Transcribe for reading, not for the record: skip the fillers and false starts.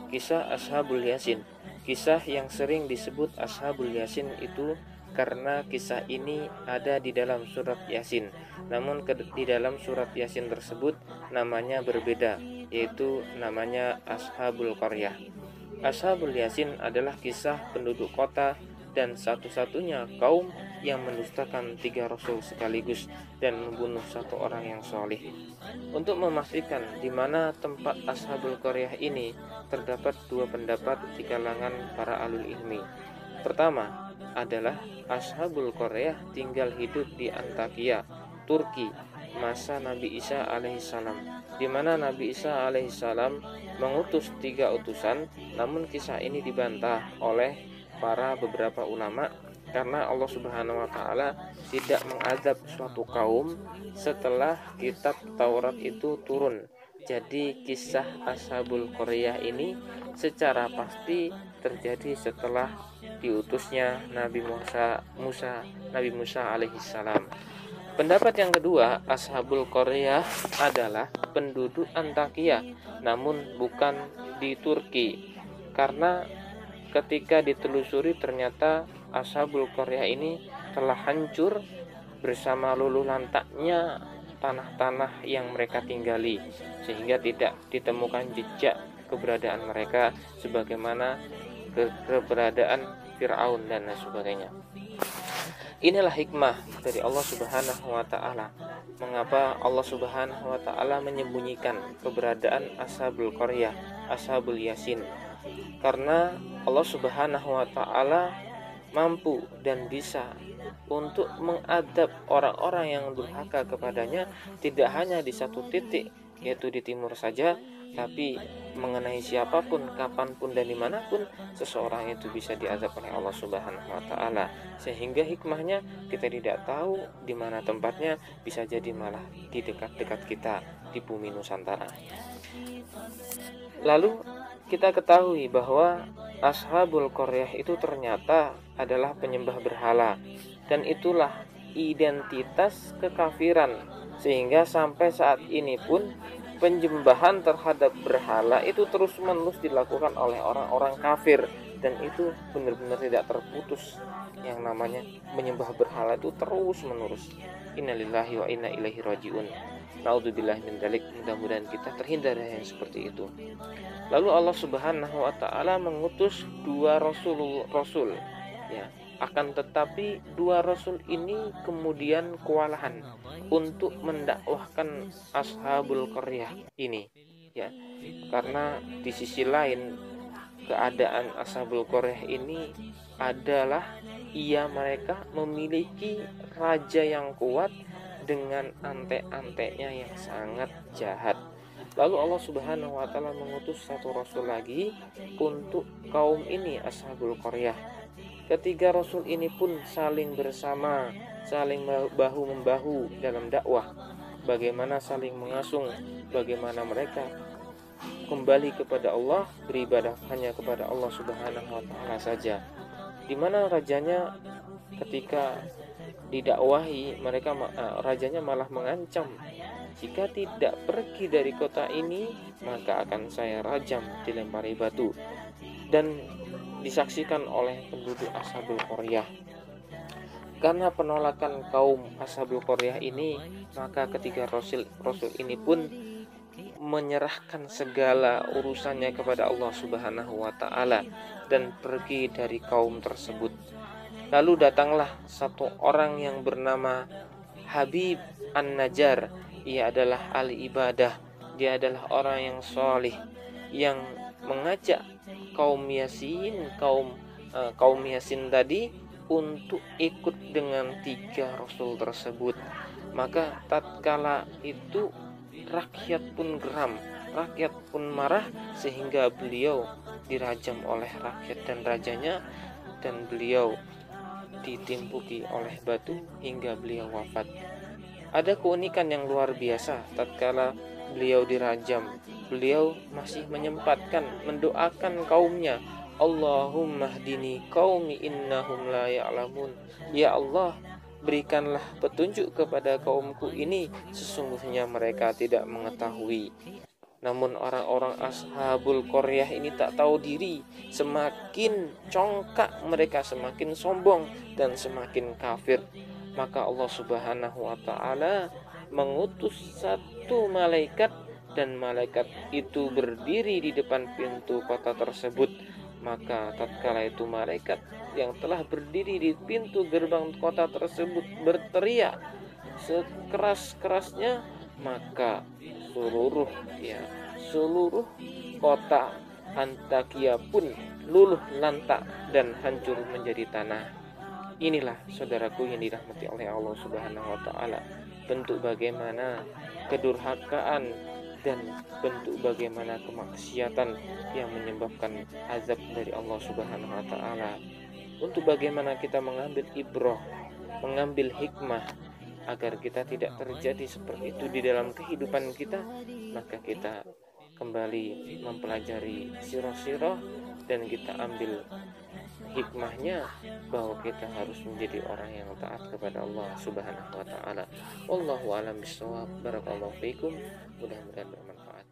Kisah Ashabul Yasin. Kisah yang sering disebut Ashabul Yasin itu karena kisah ini ada di dalam surat Yasin. Namun di dalam surat Yasin tersebut namanya berbeda, yaitu namanya Ashabul Qaryah. Ashabul Yasin adalah kisah penduduk kota dan satu-satunya kaum yang mendustakan 3 rasul sekaligus dan membunuh 1 orang yang soleh. Untuk memastikan di mana tempat Ashabul Qaryah ini, terdapat 2 pendapat di kalangan para alul ilmi. Pertama adalah Ashabul Qaryah tinggal hidup di Antakya, Turki, masa Nabi Isa alaihissalam, di mana Nabi Isa alaihissalam mengutus 3 utusan. Namun kisah ini dibantah oleh para beberapa ulama karena Allah Subhanahu wa taala tidak mengadab suatu kaum setelah kitab Taurat itu turun. Jadi kisah Ashabul Qaryah ini secara pasti terjadi setelah diutusnya Nabi Musa alaihissalam. Pendapat yang kedua, Ashabul Qaryah adalah penduduk Antakya, namun bukan di Turki. Karena ketika ditelusuri ternyata Ashabul Qaryah ini telah hancur bersama luluh lantaknya tanah-tanah yang mereka tinggali, sehingga tidak ditemukan jejak keberadaan mereka sebagaimana keberadaan Fir'aun dan sebagainya. Inilah hikmah dari Allah Subhanahu wa taala. Mengapa Allah Subhanahu wa taala menyembunyikan keberadaan Ashabul Qaryah, Ashabul Yasin? Karena Allah Subhanahu wa taala mampu dan bisa untuk mengadab orang-orang yang durhaka kepadanya tidak hanya di satu titik, yaitu di timur saja, tapi mengenai siapapun, kapanpun dan dimanapun seseorang itu bisa diazab oleh Allah Subhanahu wa taala. Sehingga hikmahnya kita tidak tahu di mana tempatnya, bisa jadi malah di dekat-dekat kita di bumi Nusantara. Lalu kita ketahui bahwa Ashabul Qaryah itu ternyata adalah penyembah berhala, dan itulah identitas kekafiran, sehingga sampai saat ini pun penyembahan terhadap berhala itu terus-menerus dilakukan oleh orang-orang kafir, dan itu benar-benar tidak terputus. Yang namanya menyembah berhala itu terus-menerus. Innalillahi wa inna ilaihi rajiun. Naudzubillahi min dzalik. Mudah-mudahan kita terhindar dari yang seperti itu. Lalu Allah Subhanahu wa taala mengutus 2 rasul, ya. Akan tetapi 2 rasul ini kemudian kewalahan untuk mendakwahkan Ashabul Qaryah ini, ya. Karena di sisi lain keadaan Ashabul Qaryah ini adalah mereka memiliki raja yang kuat dengan antek-anteknya yang sangat jahat. Lalu Allah Subhanahu wa taala mengutus 1 rasul lagi untuk kaum ini, Ashabul Qaryah. Ketiga rasul ini pun saling bersama, saling bahu-membahu dalam dakwah. Bagaimana saling mengasung, bagaimana mereka kembali kepada Allah, beribadah hanya kepada Allah Subhanahu wa taala saja. Di mana rajanya ketika didakwahi, rajanya malah mengancam, jika tidak pergi dari kota ini maka akan saya rajam, dilempari batu. Dan disaksikan oleh penduduk Ashabul Qaryah. Karena penolakan kaum Ashabul Qaryah ini, maka ketiga rasul ini pun menyerahkan segala urusannya kepada Allah Subhanahu wa taala dan pergi dari kaum tersebut. Lalu datanglah 1 orang yang bernama Habib An-Najjar. Ia adalah ahli ibadah, dia adalah orang yang soleh, yang mengajak kaum Yasin tadi untuk ikut dengan 3 rasul tersebut. Maka tatkala itu rakyat pun geram, rakyat pun marah, sehingga beliau dirajam oleh rakyat dan rajanya, dan beliau ditimpuki oleh batu hingga beliau wafat. Ada keunikan yang luar biasa tatkala beliau dirajam, beliau masih menyempatkan mendoakan kaumnya, Allahumma hdini qaumi innahum la ya'lamun. Ya Allah, berikanlah petunjuk kepada kaumku ini, sesungguhnya mereka tidak mengetahui. Namun orang-orang ashabul qaryah ini tak tahu diri, semakin congkak mereka, semakin sombong dan semakin kafir. Maka Allah Subhanahu wa taala mengutus satu malaikat, dan malaikat itu berdiri di depan pintu kota tersebut. Maka tatkala itu malaikat yang telah berdiri di pintu gerbang kota tersebut berteriak sekeras-kerasnya, maka seluruh kota Antakia pun luluh lantak dan hancur menjadi tanah. Inilah saudaraku yang dirahmati oleh Allah Subhanahu wa taala, bentuk bagaimana kedurhakaan dan bentuk bagaimana kemaksiatan yang menyebabkan azab dari Allah Subhanahu wa taala. Untuk bagaimana kita mengambil ibrah, mengambil hikmah agar kita tidak terjadi seperti itu di dalam kehidupan kita, maka kita kembali mempelajari sirah-sirah dan kita ambil hikmahnya bahwa kita harus menjadi orang yang taat kepada Allah Subhanahu wa taala. Wallahu a'lam bishawab. Barakallahu fiikum. Mudah-mudahan bermanfaat.